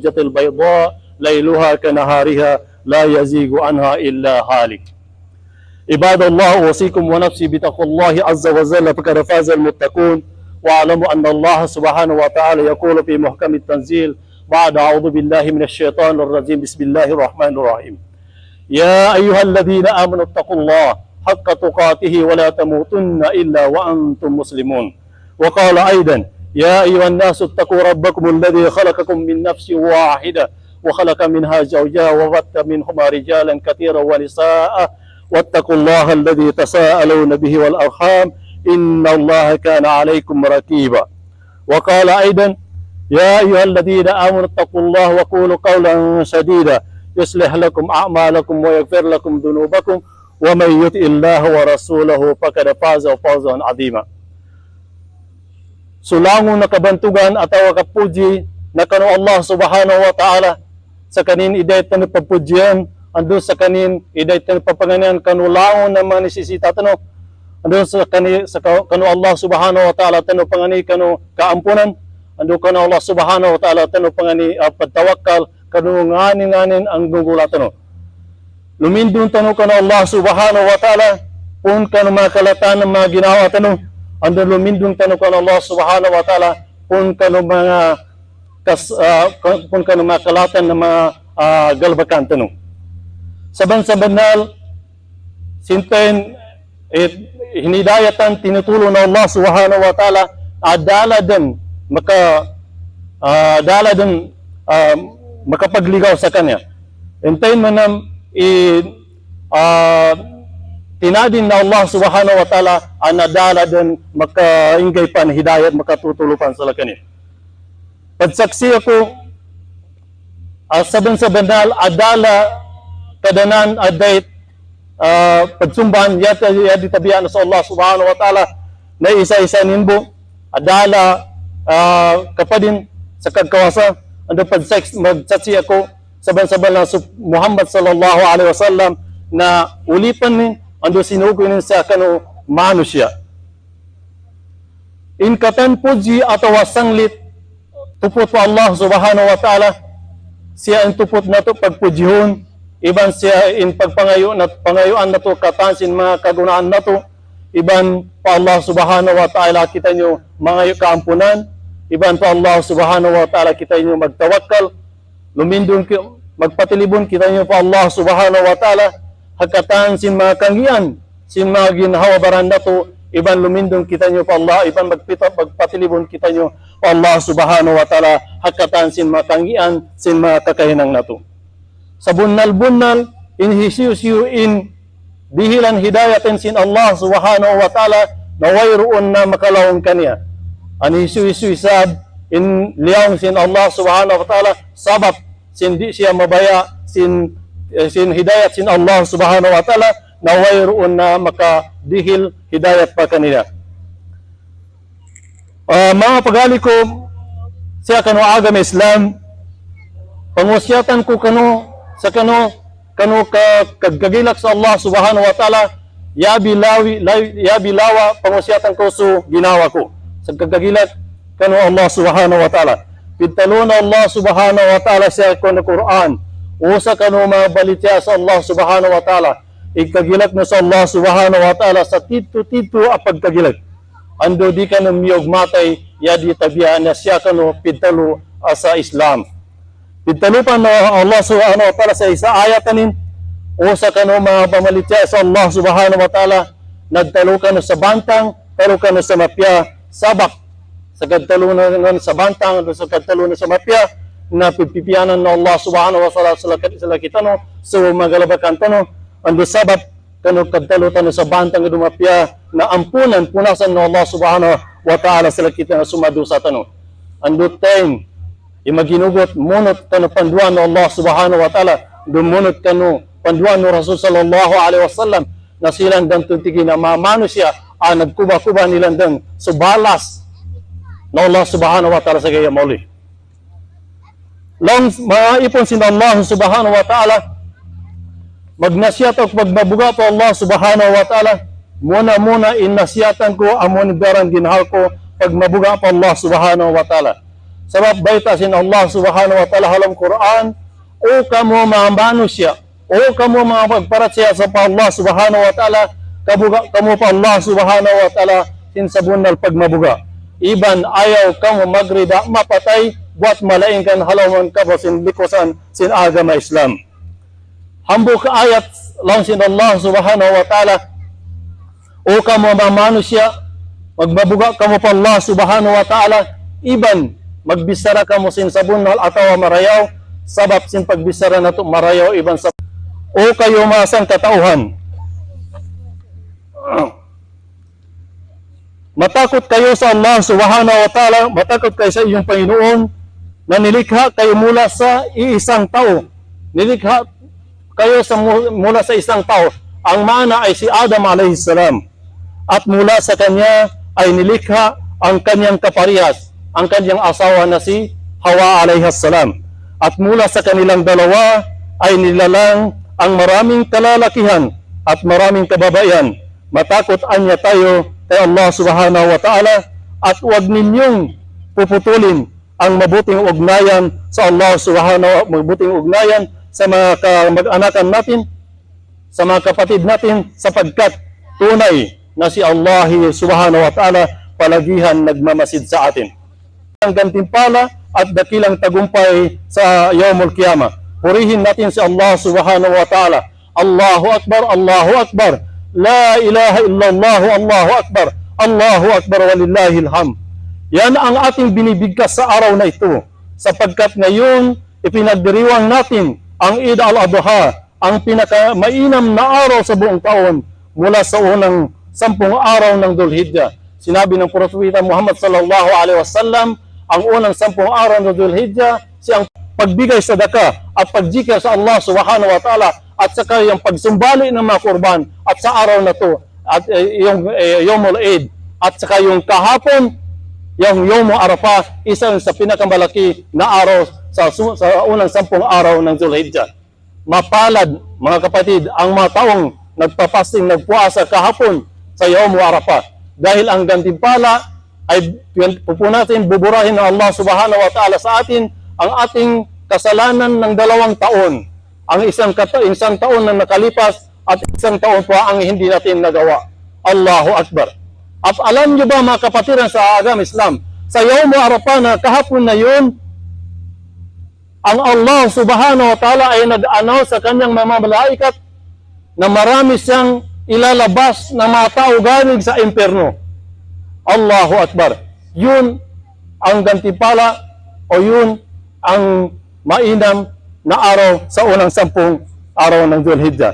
المحجة البيضاء ليلها كنهارها لا يزيغ عنها إلا هالك. عباد الله، أوصيكم ونفسي بتقوى الله عز وجل فقد فاز المتقون. واعلموا أن الله سبحانه وتعالى يقول في محكم التنزيل بعد أعوذ بالله من الشيطان الرجيم بسم الله الرحمن الرحيم يا أيها الذين آمنوا اتقوا الله حق تقاته ولا تموتن إلا وأنتم مسلمون. وقال أيضا يا أيها الناس اتقوا ربكم الذي خلقكم من نفس واحدة وخلق منها زوجها وبث منهما رجالا كثيرا ونساء واتقوا الله الذي تساءلون به والأرحام إن الله كان عليكم رقيبا. وقال أيضا يا أيها الذين آمنوا اتقوا الله وقولوا قولا سديدا يصلح لكم أعمالكم ويغفر لكم ذنوبكم ومن يطع الله ورسوله فقد فاز فوزا عظيما. Sulangon na kabantugan at kapuji na kanu Allah subhanahu wa ta'ala sa kanin idayat na pagpudyan ando sa kanin idayat na papanganian kanu langon na manisisita tano ando sa kanu Allah subhanahu wa ta'ala tano pangani kanu kaampunan ando kanu Allah subhanahu wa ta'ala tano pangani pagtawakkal kanu nganin ang gugula tano lumindun tano kanu Allah subhanahu wa ta'ala pun kanu makalatan ng mga ginawa tano ando lumindung tanong kanu Allah subhanahu wa ta'ala pun kanu mga pun kanu makalatan ng mga galbakan tanong saban-sabanal sinten hinidayatan tinutulong na Allah subhanahu wa ta'ala adala din makapagligaw sa kanya entayin manam tinadin na Allah subhanahu wa ta'ala anadala din makaingay pan hidayat makatutulupan sa lakani. Pagsaksi ako saban-sabanal adala kadanan adayt pagsumbahan yadi tabian sa Allah subhanahu wa ta'ala na isa-isa nimbo adala kapadin sa kagkawasa ando magsaksi ako saban-saban na Muhammad sallallahu alaihi wasallam na ulipan ni ando sinugunin sa kanu manusia. In katan puji atau wasanglit tupot pa Allah subhanahu wa ta'ala siya ang tupot na to pagpujihon iban siya in pagpangayo na pangayuan na to katansin mga kagunaan na to iban pa Allah subhanahu wa ta'ala kita nyo mga kaampunan iban pa Allah subhanahu wa ta'ala kita nyo magtawakkal lumindon magpatilibon kita nyo pa Allah subhanahu wa ta'ala hakatan sin mga kanggian, sin mga ginhawa baranda to, iban lumindong kita nyo pa Allah, iban magpatilibon kita nyo pa Allah subhanahu wa ta'ala, hakatan sin mga kanggian, sin mga kakahinang na to. Sa bunal-bunal, in hisiu-siu in dihilan hidayatin sin Allah subhanahu wa ta'ala, na wayroon na makalawang kanya. An hisiu-siu isab, in liyang sin Allah subhanahu wa ta'ala, sabab, sin di siya mabaya, sin hidayat sin Allah subhanahu wa ta'ala na wayroon na makadihil hidayat pa kanila. Mga pagali ko siya kanu agama Islam pangusyatan ko kanu sa kanu kagagilak sa Allah subhanahu wa ta'ala ya bilawa pangusyatan ko so ginawa ko sa kagagilak kanu Allah subhanahu wa ta'ala pitalon Allah subhanahu wa ta'ala sa Quran usa kanu mga balitya sa Allah subhanahu wa ta'ala ikagilak mo sa Allah subhanahu wa ta'ala sa tito a pagkagilak ando di kanu miyog matay yadi tabian na siya kanu pidtalo sa Islam pidtalo pa na Allah subhanahu wa ta'ala sa isa ayatanin usa kanu mga pamalitya sa Allah subhanahu wa ta'ala nagtalo kanu sa bantang talo kanu sa mapya sabak sa kadtalo na sa bantang sa kadtalo na sa mapya na pipipianan na Allah subhanahu wa ta'ala sila kita no so magalabakan tano ando sabab kanu kadtalo tano sa bantang dumapya na ampunan punasan na Allah subhanahu wa ta'ala sila kita na sumadusa tano ando ten imaginugot munot tano panduan na Allah subhanahu wa ta'ala dumunot kanu panduan no Rasul sallallahu alaihi wasallam na silang dang tuntigi na mamano siya nagkuba-kuba nilang dang subalas na Allah subhanahu wa ta'ala sa gaya mauli lang maipon sin Allah subhanahu wa ta'ala magnasyat o magmabuga po Allah subhanahu wa ta'ala muna inasyatan ko amon garang ginahal ko pag mabuga po Allah subhanahu wa ta'ala Sebab baitasin Allah Subhanahu wa taala dalam Quran, o kamu mga manusia, o kamu mga pagparasya sa Allah Subhanahu wa taala, kamu pa Allah Subhanahu wa taala sinsabunal pagmabuga. Iban ayaw kamu magrida mapatay buat malaingkan halaman kabasin likosan sin agama Islam. Hambuk ayat langsung Allah Subhanahu wa taala, o kamu mga manusia, magmabuga kamu pa Allah Subhanahu wa taala, iban magbisara kamu sin sabunal atawa marayaw, sabab sin pagbisara nato marayaw iban sa o kayo masang katauhan. Matakot kayo sa Allah Subhanahu wa taala, matakot kayo sa iyong Panginoon na nilikha kayo mula sa iisang tao. Nilikha kayo mula sa isang tao. Ang mana ay si Adam alayhi salam. At mula sa kanya ay nilikha ang kanyang kaparehas, ang kanyang asawa na si Hawa alayhi salam. At mula sa kanilang dalawa ay nilalang ang maraming kalalakihan at maraming kababaihan. Matakot anya tayo kay Allah Subhanahu wa taala at huwag ninyong puputulin ang mabuting ugnayan sa Allah Subhanahu wa mabuting ugnayan sa mga kamag-anakan natin, sa mga kapatid natin, sapagkat tunay na si Allah Subhanahu wa taala palagihan nagmamasid sa atin. Ang gantimpala at dakilang tagumpay sa Yaumul Qiyamah. Purihin natin si Allah Subhanahu wa taala. Allahu Akbar, Allahu Akbar. La ilaha illallah, Allahu Akbar. Allahu Akbar walillahil hamd. Yan ang ating binibigkas sa araw na ito, sapagkat ngayon ipinagdiriwang natin ang Eid al-Adha, ang pinakamainam na araw sa buong taon mula sa unang 10 araw ng Dhul-Hijjah. Sinabi ng Propeta Muhammad sallallahu alaihi wasallam, ang unang 10 araw ng Dhul-Hijjah siyang pagbigay sadaka at pagjika sa Allah Subhanahu wa taala at saka yung pagsumbali ng mga kurban at sa araw na to at yung Yawmul Eid at saka yung kahapon yung Yawmul Arafah, isa sa pinakamalaki na araw sa unang 10 araw ng Dhul-Hijjah. Mapalad mga kapatid ang mga taong nagpapasting, nagpuasa kahapon sa Yawmul Arafah, dahil ang gantimpala ay pupunatin, buburahin ng Allah Subhanahu wa taala sa atin ang ating kasalanan ng 2 taon. Ang isang taon na nakalipas at isang taon pa ang hindi natin nagawa. Allahu Akbar. At alam nyo ba mga kapatiran sa agama Islam, sa Yawmul Arafah na kahapon na yun, ang Allah Subhanahu wa taala ay nag-announce sa kanyang mga malaikat na marami siyang ilalabas na mga tao galing sa impyerno. Allahu Akbar. Yun ang gantimpala o yun ang mainam na araw sa unang 10 araw ng Dhul-Hijjah.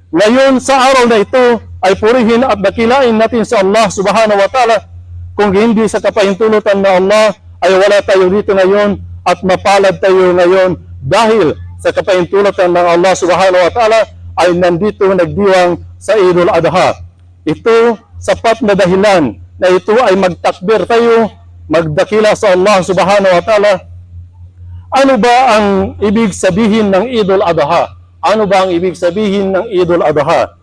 Ngayon sa araw na ito ay purihin at dakilain natin sa Allah Subhanahu wa taala. Kung hindi sa kapahintulutan na Allah ay wala tayo dito ngayon at mapalad tayo ngayon, dahil sa kapahintulutan ng Allah Subhanahu wa taala ay nandito nagdiwang sa Eidul Adha. Ito sapat na dahilan na ito ay magtakbir tayo, magdakila sa Allah Subhanahu wa taala. Ano ba ang ibig sabihin ng Eidul Adha? Ano ba ang ibig sabihin ng Eidul Adha?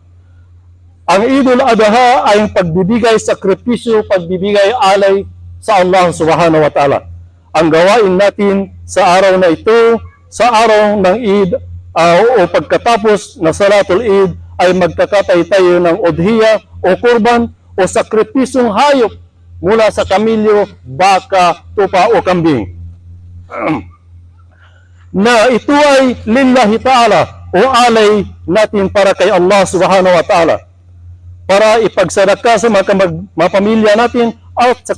Ang Eidul Adha ay ang pagbibigay sakripisyo, pagbibigay alay sa Allah Subhanahu wa taala. Ang gawain natin sa araw na ito, sa araw ng Eid o pagkatapos ng Salatul Eid, ay magkakatay tayo ng udhiya o kurban o sakripisyong hayop mula sa kamilyo, baka, tupa o kambing. Na ito ay lillahi ta'ala o alay natin para kay Allah Subhanahu wa ta'ala, para ipagsadaka sa mga pamilya natin at sa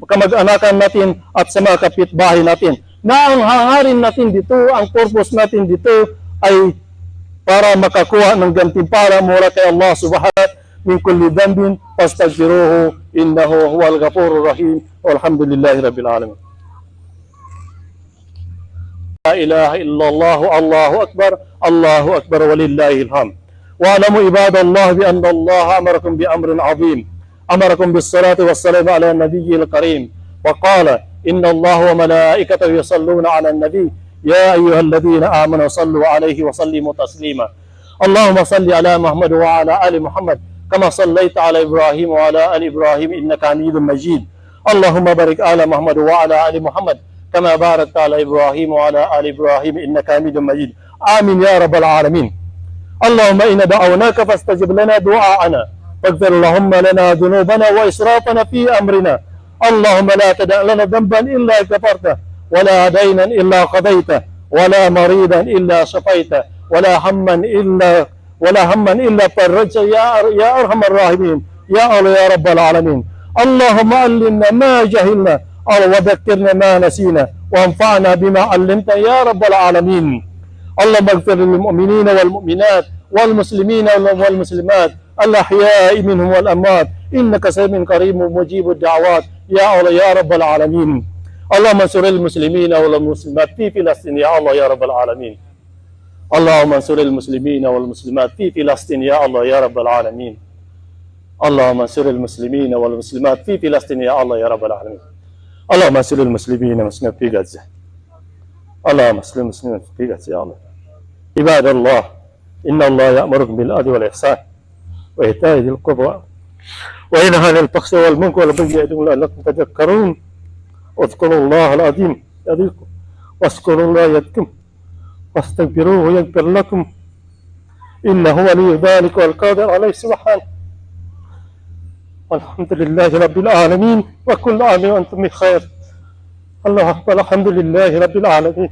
kamag-anakan natin at sa mga kapitbahay natin, na ang hangarin natin dito, ang purpose natin dito ay para makakuha ng gantimpala mula kay Allah Subhanahu min kulli dhanbin fastaghfiruhu innahu huwal ghafurur rahim walhamdulillahi rabbil alamin. La ilaha illallah, Allahu Akbar, Allahu Akbar walillahil hamd. Wa'lamu ibadallah bi anna Allah amarakum bi amrin 'azim. Amarakum bis salati was salam ala nabiyyil karim. Wa qala inna Allah wa malaikatahu yusalluna 'alan nabiy. Ya ayyuhalladhina amanu sallu 'alaihi wa sallimu taslima. Allahumma salli ala Muhammad wa ala ali Muhammad kama sallaita ala Ibrahim wa ala ali Ibrahim innaka Hamidum Majid. اللهم بارك على محمد وعلى آل محمد كما باركت على إبراهيم وعلى آل إبراهيم إنك حميد مجيد آمين يا رب العالمين. اللهم إنا دعوناك فاستجب لنا دعاءنا واغفر اللهم لنا ذنوبنا وإسرافنا في أمرنا. اللهم لا تدع لنا ذنبا إلا غفرته ولا دينا إلا قضيته ولا مريضا إلا شفيته ولا هما إلا فرجته يا أرحم الراحمين يا الله يا رب العالمين. اللهم علمنا ما جهلنا وذكرنا ما نسينا وانفعنا بما علمتنا يا رب العالمين. اللهم اغفر للمؤمنين والمؤمنات والمسلمين والمسلمات الأحياء منهم والأموات إنك سميع قريب مجيب الدعوات يا الله يا رب العالمين. اللهم انصر المسلمين والمسلمات في فلسطين يا الله يا رب العالمين. اللهم انصر المسلمين والمسلمات في فلسطين يا الله يا رب العالمين. اللهم انصر المسلمين والمسلمات في فلسطين يا الله يا رب العالمين. اللهم انصر المسلمين والمسلمات في غزة. اللهم انصر المسلمين في غزة يا الله. عباد الله إن الله يأمركم بالعدل والإحسان وإيتاء ذي القربى وينهى عن الفحشاء والمنكر والبغي يعظكم لعلكم تذكرون. اذكروا الله العظيم يذكركم واشكروا الله يذكركم واستغفروه يغفر لكم إنه ولي ذلك والقادر عليه سبحانه. والحمد لله رب العالمين وكل عام وأنتم بخير. الله أكبر. الحمد لله رب العالمين.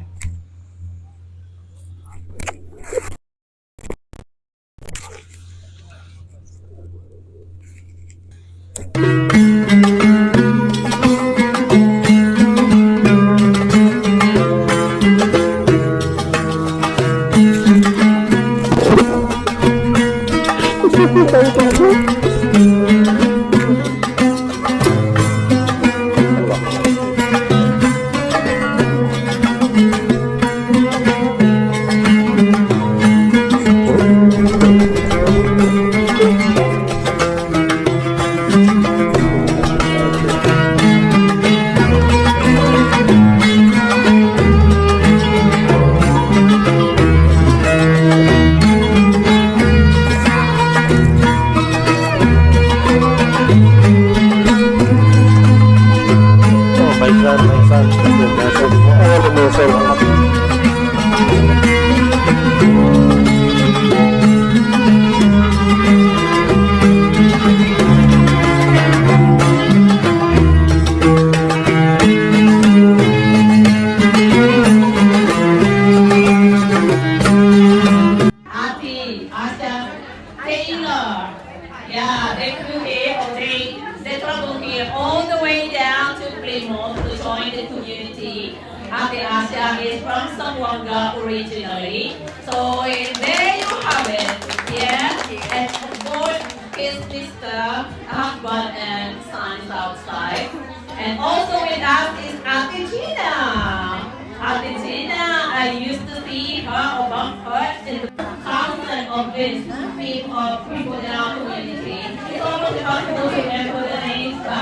Yeah, they flew here, or they traveled here all the way down to Plymouth to join the community. Ate Asha is from Zamboanga originally. So there you have it. Yeah, and of course his sister, husband and sons outside. And also with us is Ate Gina. Ate Gina, I used to see her or bump her in the thousands of these people in our community. It's almost impossible to remember the names, but I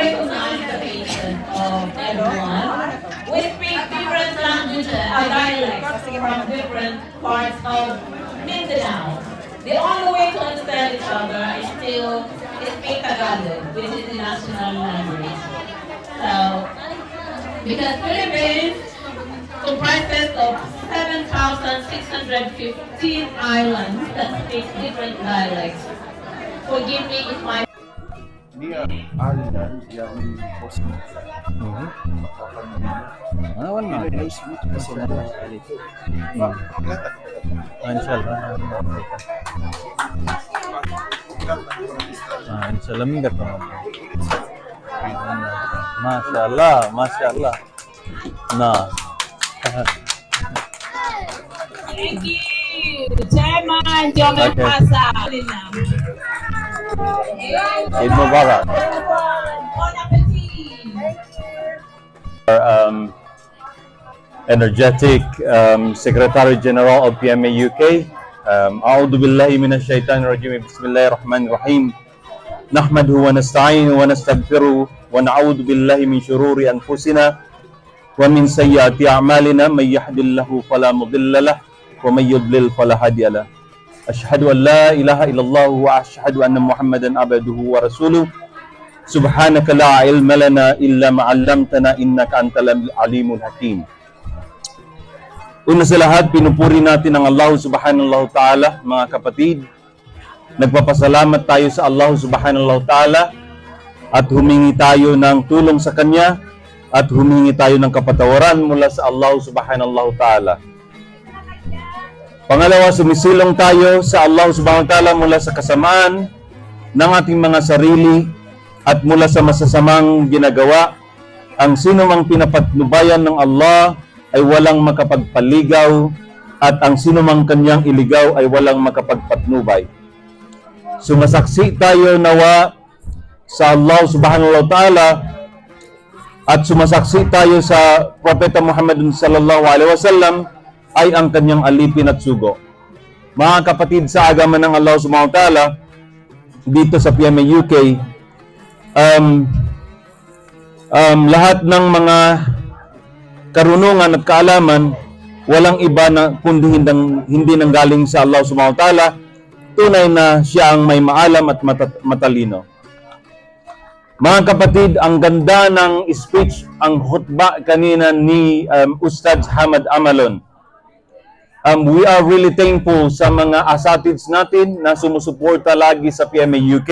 recognize the faces of everyone. We speak different languages, dialects from different parts of Mindanao. The only way to understand each other is still speak Tagalog, which is the national language. So, because Philippines comprises of 7,615 islands that speak different dialects. Forgive me if my इंशाल्लाह मिंगत माशाल्लाह माशाल्लाह ना Thank you, Chairman Jomen Okay. Pasa. Eid Mubarak. Bon appetit. Our energetic Secretary General of PMA UK. أعوذ بالله من الشيطان الرجيم بسم الله الرحمن الرحيم نحمده ونستعينه ونستغفره ونعوذ بالله من شرور أنفسنا ومن سيئات أعمالنا من يهد الله فلا مضل له ومن يضلل فلا هادي له أشهد أن لا إله إلا الله وأشهد أن محمدا عبده ورسوله Subhanaka la ilma lana illa ma 'allamtana innaka antal alimul hakim. Una sa lahat, pinupuri natin ang Allah subhanahu wa ta'ala, mga kapatid. Nagpapasalamat tayo sa Allah subhanahu wa ta'ala at humingi tayo ng tulong sa Kanya at humingi tayo ng kapatawaran mula sa Allah subhanahu wa ta'ala. Pangalawa, sumisilong tayo sa Allah subhanahu wa ta'ala mula sa kasamaan ng ating mga sarili at mula sa masasamang ginagawa. Ang sino mang pinapatnubayan ng Allah ay walang makapagpaligaw at ang sino mang kanyang iligaw ay walang makapagpatnubay. Sumasaksi tayo nawa sa Allah subhanahu wa ta'ala at sumasaksi tayo sa Propeta Muhammad sallallahu alaihi wasallam ay ang kanyang alipin at sugo. Mga kapatid, sa agama ng Allah subhanahu wa ta'ala dito sa PMA UK, lahat ng mga karunungan at kaalaman walang iba na kundi hindi nanggaling sa Allah subhanahu wa ta'ala. Tunay na siya ang may maalam at matalino. Mga kapatid, ang ganda ng speech, ang khutbah kanina ni Ustad Hamad Amalon. We are really thankful sa mga asatids natin na sumusuporta lagi sa PMA UK.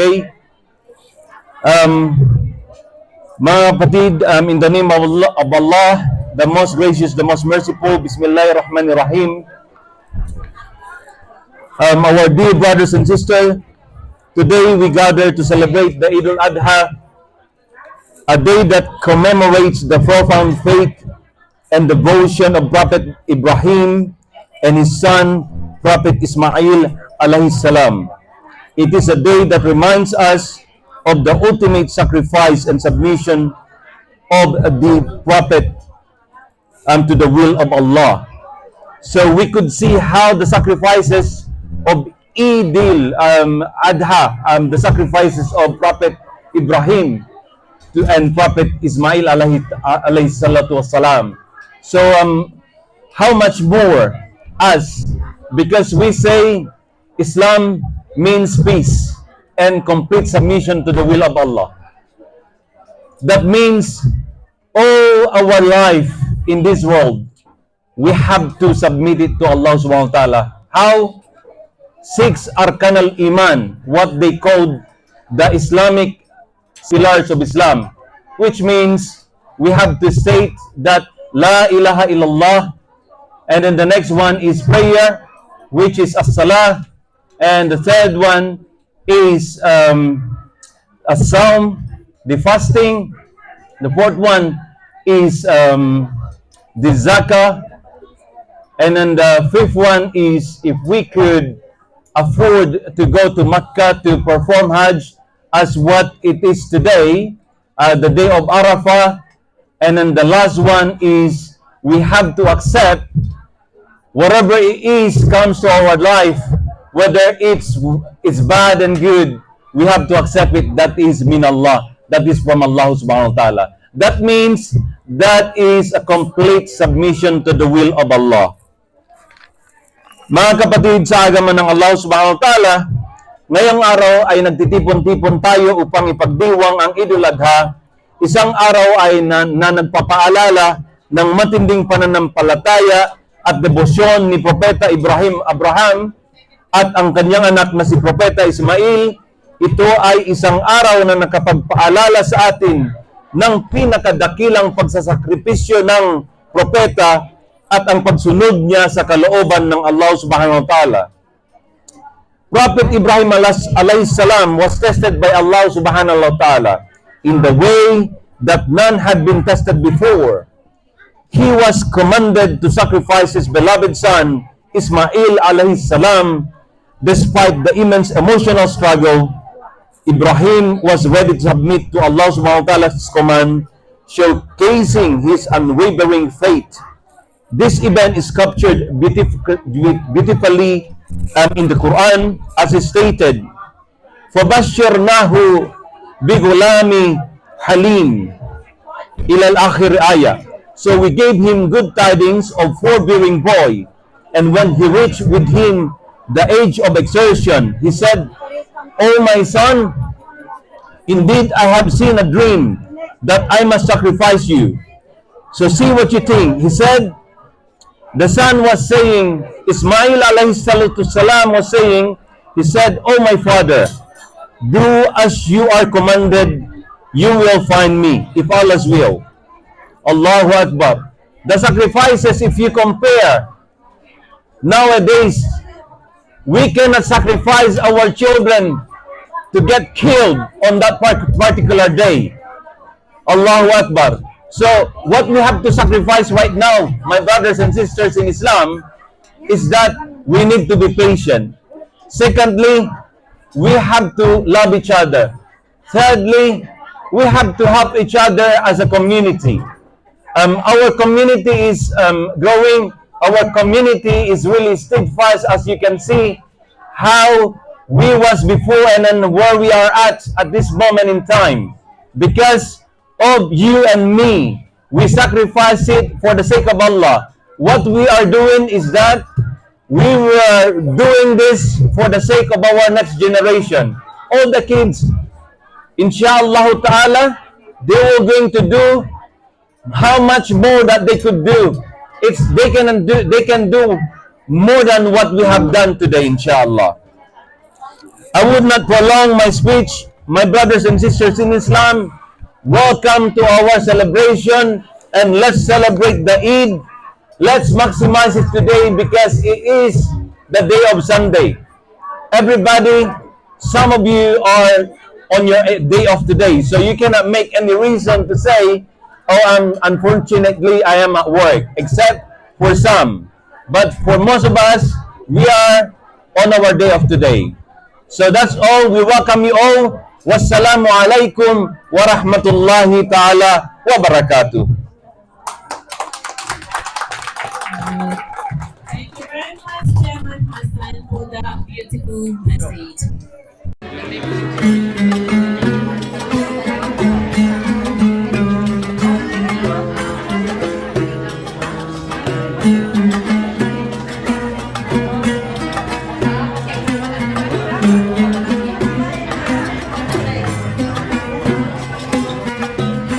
Mga kapatid, in the name of Allah, the most gracious, the most merciful, Bismillahirrahmanirrahim. Our dear brothers and sisters, today we gather to celebrate the Eid al-Adha, a day that commemorates the profound faith and devotion of Prophet Ibrahim and his son, Prophet Ismail alayhi salam. It is a day that reminds us of the ultimate sacrifice and submission of the Prophet to the will of Allah. So we could see how the sacrifices of Eid al-Adha, the sacrifices of Prophet Ibrahim and Prophet Ismail alayhi salatu wassalam. So how much more us, because we say Islam means peace and complete submission to the will of Allah. That means all our life in this world, we have to submit it to Allah subhanahu wa ta'ala. How? 6 arkanal iman, what they call the Islamic pillars of Islam, which means we have to state that La ilaha illallah, and then the next one is prayer, which is as-salah, and the third one is as-sawm, the fasting. The fourth one is the zakah, and then the fifth one is if we could afford to go to Makkah to perform Hajj as what it is today, the day of Arafah. And then the last one is we have to accept whatever it is comes to our life, whether it's bad and good, we have to accept it. That is min Allah. That is from Allah subhanahu wa ta'ala. That means that is a complete submission to the will of Allah. Mga kapatid, sa agama ng Allah subhanahu wa ta'ala, ngayong araw ay nagtitipon-tipon tayo upang ipagdiwang ang Eid al-Adha. Isang araw ay na nagpapaalala ng matinding pananampalataya at debosyon ni Propeta Abraham at ang kanyang anak na si Propeta Ismail. Ito ay isang araw na nakapagpaalala sa atin ng pinakadakilang pagsasakripisyo ng propeta at ang pagsunod niya sa kalooban ng Allah subhanahu wa ta'ala. Prophet Ibrahim alayhi salam was tested by Allah subhanahu wa ta'ala in the way that none had been tested before. He was commanded to sacrifice his beloved son, Ismail alayhi salam. Despite the immense emotional struggle, Ibrahim was ready to submit to Allah subhanahu wa ta'ala's command, showcasing his unwavering faith. This event is captured beautifully in the Quran as is stated, فَبَشِّرْنَاهُ بِغُلَامِ حَلِيمٍ إِلَى الْآخِرِ ayah. So we gave him good tidings of forbearing boy, and when he reached with him the age of exertion, he said, "O my son, Indeed, I have seen a dream that I must sacrifice you. So see what you think. He said, the son was saying, Ismail alayhi salatu salam was saying, he said, oh my father, do as you are commanded, you will find me, if Allah's will. Allahu Akbar. The sacrifices, if you compare, nowadays, we cannot sacrifice our children to get killed on that particular day. Allahu Akbar. So, what we have to sacrifice right now, my brothers and sisters in Islam, is that we need to be patient. Secondly, we have to love each other. Thirdly, we have to help each other as a community. Our community is growing. Our community is really steadfast, as you can see how we was before and then where we are at this moment in time. Because of you and me, we sacrifice it for the sake of Allah. What we are doing is that we were doing this for the sake of our next generation. All the kids, inshallah ta'ala, they were going to do how much more that they could do. They can do more than what we have done today, inshallah. I would not prolong my speech. My brothers and sisters in Islam, welcome to our celebration, and let's celebrate the Eid. Let's maximize it today because it is the day of Sunday. Everybody, some of you are on your day off today, so you cannot make any reason to say, oh, unfortunately, I am at work, except for some. But for most of us, we are on our day off today. So that's all. We welcome you all. Wassalamu alaikum wa rahmatullahi ta'ala wa barakatuh. Thank you very much, Chairman Hassan, for that beautiful message.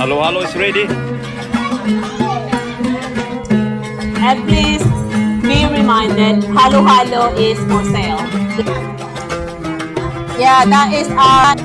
Halo is ready. And please be reminded, halo is for sale. Yeah, that is our